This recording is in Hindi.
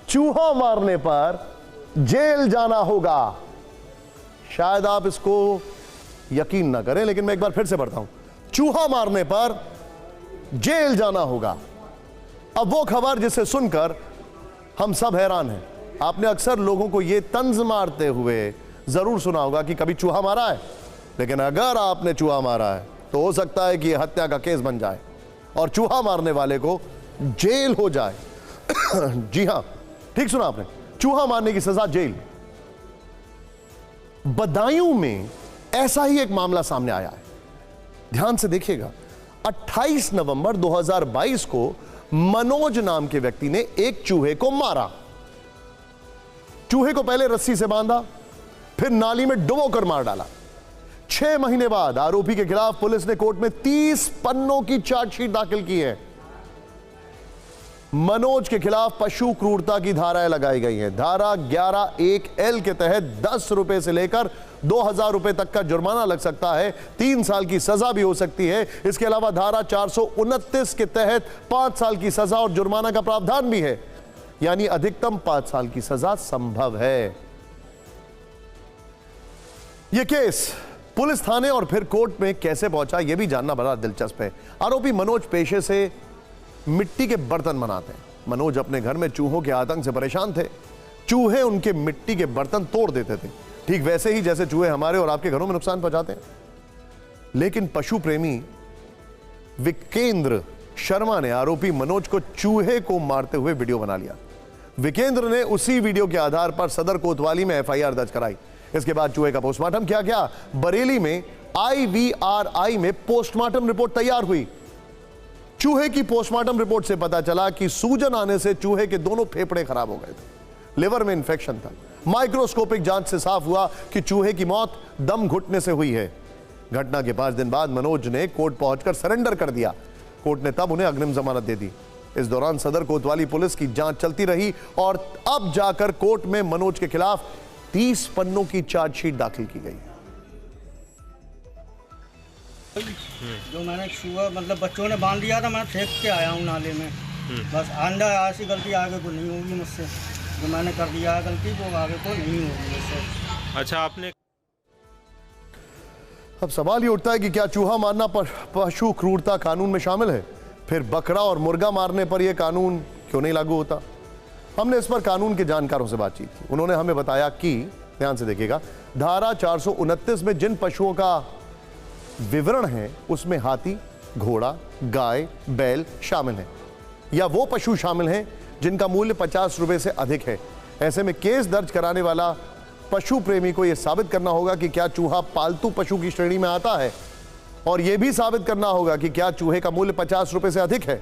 चूहा मारने पर जेल जाना होगा। शायद आप इसको यकीन ना करें, लेकिन मैं एक बार फिर से पढ़ता हूं। चूहा मारने पर जेल जाना होगा। अब वो खबर जिसे सुनकर हम सब हैरान हैं। आपने अक्सर लोगों को यह तंज मारते हुए जरूर सुना होगा कि कभी चूहा मारा है, लेकिन अगर आपने चूहा मारा है तो हो सकता है कि यह हत्या का केस बन जाए और चूहा मारने वाले को जेल हो जाए। जी हां, ठीक सुना आपने, चूहा मारने की सजा जेल। बदायूं में ऐसा ही एक मामला सामने आया है। ध्यान से देखिएगा, 28 नवंबर 2022 को मनोज नाम के व्यक्ति ने एक चूहे को मारा। चूहे को पहले रस्सी से बांधा, फिर नाली में डुबोकर मार डाला। 6 महीने बाद आरोपी के खिलाफ पुलिस ने कोर्ट में 30 पन्नों की चार्जशीट दाखिल की है। मनोज के खिलाफ पशु क्रूरता की धाराएं लगाई गई हैं। धारा 11(1)L के तहत 10 रुपए से लेकर 2000 रुपए तक का जुर्माना लग सकता है। 3 साल की सजा भी हो सकती है। इसके अलावा धारा 429 के तहत 5 साल की सजा और जुर्माना का प्रावधान भी है, यानी अधिकतम 5 साल की सजा संभव है। यह केस पुलिस थाने और फिर कोर्ट में कैसे पहुंचा, यह भी जानना बड़ा दिलचस्प है। आरोपी मनोज पेशे से मिट्टी के बर्तन बनाते हैं। मनोज अपने घर में चूहों के आतंक से परेशान थे। चूहे उनके मिट्टी के बर्तन तोड़ देते थे, ठीक वैसे ही जैसे चूहे हमारे और आपके घरों में नुकसान पहुंचाते हैं। लेकिन पशु प्रेमी विकेंद्र शर्मा ने आरोपी मनोज को चूहे को मारते हुए वीडियो बना लिया। विकेंद्र ने उसी वीडियो के आधार पर सदर कोतवाली में FIR दर्ज कराई। इसके बाद चूहे का पोस्टमार्टम किया गया। बरेली में IVRI में पोस्टमार्टम रिपोर्ट तैयार हुई। चूहे की पोस्टमार्टम रिपोर्ट से पता चला कि सूजन आने से चूहे के दोनों फेफड़े खराब हो गए थे, लिवर में इंफेक्शन था। माइक्रोस्कोपिक जांच से साफ हुआ कि चूहे की मौत दम घुटने से हुई है। घटना के 5 दिन बाद मनोज ने कोर्ट पहुंचकर सरेंडर कर दिया। कोर्ट ने तब उन्हें अग्रिम जमानत दे दी। इस दौरान सदर कोतवाली पुलिस की जांच चलती रही और अब जाकर कोर्ट में मनोज के खिलाफ 30 पन्नों की चार्जशीट दाखिल की गई। जो मैंने चूहा मतलब बच्चों ने बांध दिया था, मैं फेंक के आया हूँ नाले में। बस आंदा ऐसी गलती आगे को नहीं होगी मुझसे। जो मैंने कर दिया है गलती वो आगे को नहीं होगी मुझसे। अच्छा, आपने अब सवाल ये उठता है कि क्या चूहा मारना पशु क्रूरता कानून में शामिल है? फिर बकरा और मुर्गा मारने पर यह कानून क्यों नहीं लागू होता? हमने इस पर कानून के जानकारों से बातचीत की। उन्होंने हमें बताया कि, ध्यान से देखिएगा, धारा 429 में जिन पशुओं का विवरण है उसमें हाथी, घोड़ा, गाय, बैल शामिल हैं, या वो पशु शामिल हैं जिनका मूल्य 50 रुपए से अधिक है। ऐसे में केस दर्ज कराने वाला पशु प्रेमी को यह साबित करना होगा कि क्या चूहा पालतू पशु की श्रेणी में आता है, और यह भी साबित करना होगा कि क्या चूहे का मूल्य 50 रुपए से अधिक है।